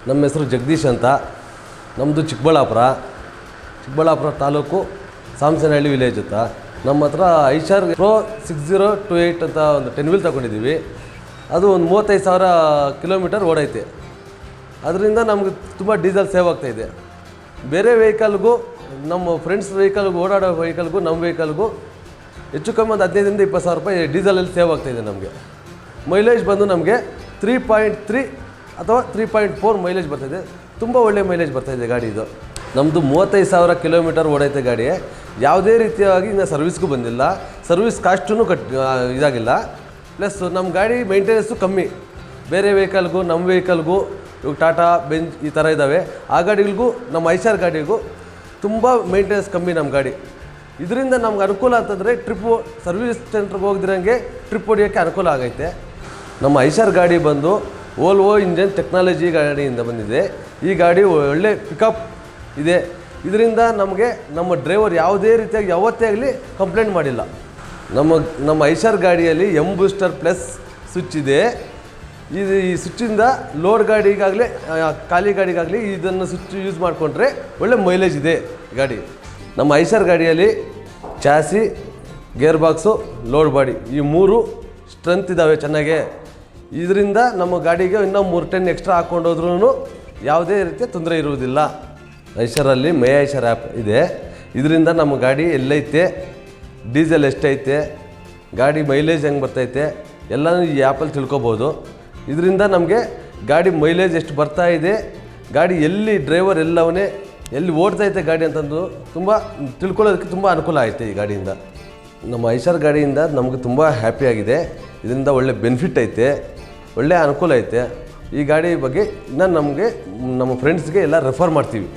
ನಮ್ಮ ಹೆಸರು ಜಗದೀಶ್ ಅಂತ. ನಮ್ಮದು ಚಿಕ್ಕಬಳ್ಳಾಪುರ ತಾಲೂಕು ಸಾಮಸನಹಳ್ಳಿ ವಿಲೇಜ್ ಅಂತ. ನಮ್ಮ ಹತ್ರ ಐಶರ್ ಪ್ರೋ 6028 ಅಂತ ಒಂದು 10 ವೀಲ್ ತಗೊಂಡಿದ್ದೀವಿ. ಅದು ಒಂದು 35,000 ಕಿಲೋಮೀಟರ್ ಓಡೈತೆ. ಅದರಿಂದ ನಮಗೆ ತುಂಬ ಡೀಸೆಲ್ ಸೇವ್ ಆಗ್ತಾಯಿದೆ. ಬೇರೆ ವೆಹಿಕಲ್ಗೂ ನಮ್ಮ ಫ್ರೆಂಡ್ಸ್ ವೆಹಿಕಲ್ಗೂ ಓಡಾಡೋ ವೆಹಿಕಲ್ಗೂ ನಮ್ಮ ವೆಹಿಕಲ್ಗೂ ಹೆಚ್ಚು ಕಮ್ಮಿ ಒಂದು 15,000 ಇಂದ 20,000 ರೂಪಾಯಿ ಡೀಸೆಲಲ್ಲಿ ಸೇವ್ ಆಗ್ತಾಯಿದೆ ನಮಗೆ. ಮೈಲೇಜ್ ಬಂದು ನಮಗೆ 3.3 ಅಥವಾ 3.4 ಮೈಲೇಜ್ ಬರ್ತಾಯಿದೆ. ತುಂಬ ಒಳ್ಳೆಯ ಮೈಲೇಜ್ ಬರ್ತಾಯಿದೆ ಗಾಡಿ ಇದು. ನಮ್ಮದು 35,000 ಕಿಲೋಮೀಟರ್ ಓಡೈತೆ ಗಾಡಿ. ಯಾವುದೇ ರೀತಿಯಾಗಿ ಇನ್ನು ಸರ್ವಿಸ್ಗೂ ಬಂದಿಲ್ಲ, ಸರ್ವಿಸ್ ಕಾಸ್ಟೂ ಇದಾಗಿಲ್ಲ. ಪ್ಲಸ್ ನಮ್ಮ ಗಾಡಿ ಮೇಂಟೆನೆನ್ಸು ಕಮ್ಮಿ. ಬೇರೆ ವೆಹಿಕಲ್ಗೂ ನಮ್ಮ ವೆಹಿಕಲ್ಗೂ ಇವಾಗ ಟಾಟಾ ಬೆಂಚ್ ಈ ಥರ ಇದ್ದಾವೆ. ಆ ಗಾಡಿಗಳಿಗೂ ನಮ್ಮ ಐಶರ್ ಗಾಡಿಗೂ ತುಂಬ ಮೇಂಟೆನೆನ್ಸ್ ಕಮ್ಮಿ ನಮ್ಮ ಗಾಡಿ. ಇದರಿಂದ ನಮ್ಗೆ ಅನುಕೂಲ ಅಂತಂದರೆ ಸರ್ವಿಸ್ ಸೆಂಟ್ರಿಗೆ ಹೋಗ್ದಿರಂಗೆ ಟ್ರಿಪ್ ಹೊಡಿಯೋಕ್ಕೆ ಅನುಕೂಲ ಆಗೈತೆ. ನಮ್ಮ ಐಶರ್ ಗಾಡಿ ಬಂದು ಓಲ್ವೋ ಇಂಜನ್ ಟೆಕ್ನಾಲಜಿ ಗಾಡಿಯಿಂದ ಬಂದಿದೆ. ಈ ಗಾಡಿ ಒಳ್ಳೆ ಪಿಕಪ್ ಇದೆ. ಇದರಿಂದ ನಮಗೆ ನಮ್ಮ ಡ್ರೈವರ್ ಯಾವುದೇ ರೀತಿಯಾಗಿ ಯಾವತ್ತೇ ಆಗಲಿ ಕಂಪ್ಲೇಂಟ್ ಮಾಡಿಲ್ಲ. ನಮ್ಮ ಐಶರ್ ಗಾಡಿಯಲ್ಲಿ ಬೂಸ್ಟರ್ ಪ್ಲಸ್ ಸ್ವಿಚ್ ಇದೆ. ಈ ಸ್ವಿಚ್ಚಿಂದ ಲೋಡ್ ಗಾಡಿಗಾಗಲಿ ಖಾಲಿ ಗಾಡಿಗಾಗಲಿ ಇದನ್ನು ಸ್ವಿಚ್ ಯೂಸ್ ಮಾಡಿಕೊಂಡ್ರೆ ಒಳ್ಳೆ ಮೈಲೇಜ್ ಇದೆ ಗಾಡಿ. ನಮ್ಮ ಐಶರ್ ಗಾಡಿಯಲ್ಲಿ chassis, gear box, load body ಈ 3 ಸ್ಟ್ರೆಂತ್ ಇದ್ದಾವೆ ಚೆನ್ನಾಗೆ. ಇದರಿಂದ ನಮ್ಮ ಗಾಡಿಗೆ ಇನ್ನೂ 3 ಟನ್ ಎಕ್ಸ್ಟ್ರಾ ಹಾಕ್ಕೊಂಡೋದ್ರೂ ಯಾವುದೇ ರೀತಿಯ ತೊಂದರೆ ಇರುವುದಿಲ್ಲ. ಐಶರಲ್ಲಿ ಮೈ ಐಶರ್ ಆ್ಯಪ್ ಇದೆ. ಇದರಿಂದ ನಮ್ಮ ಗಾಡಿ ಎಲ್ಲೈತೆ, ಡೀಸೆಲ್ ಎಷ್ಟೈತೆ, ಗಾಡಿ ಮೈಲೇಜ್ ಹೆಂಗೆ ಬರ್ತೈತೆ ಎಲ್ಲನೂ ಈ ಆ್ಯಪಲ್ಲಿ ತಿಳ್ಕೊಬೋದು. ಇದರಿಂದ ನಮಗೆ ಗಾಡಿ ಮೈಲೇಜ್ ಎಷ್ಟು ಬರ್ತಾಯಿದೆ, ಗಾಡಿ ಎಲ್ಲಿ ಡ್ರೈವರ್ ಎಲ್ಲವನ್ನೇ ಎಲ್ಲಿ ಓಡ್ತೈತೆ ಗಾಡಿ ಅಂತಂದು ತುಂಬ ತಿಳ್ಕೊಳ್ಳೋದಕ್ಕೆ ತುಂಬ ಅನುಕೂಲ ಐತೆ ಈ ಗಾಡಿಯಿಂದ. ನಮ್ಮ ಐಶರ್ ಗಾಡಿಯಿಂದ ನಮಗೆ ತುಂಬ ಹ್ಯಾಪಿಯಾಗಿದೆ. ಇದರಿಂದ ಒಳ್ಳೆ ಬೆನಿಫಿಟ್ ಐತೆ, ಒಳ್ಳೆ ಅನುಕೂಲ ಐತೆ. ಈ ಗಾಡಿ ಬಗ್ಗೆ ಇನ್ನೂ ನಮ್ಮ ಫ್ರೆಂಡ್ಸ್ಗೆ ಎಲ್ಲ ರೆಫರ್ ಮಾಡ್ತೀವಿ.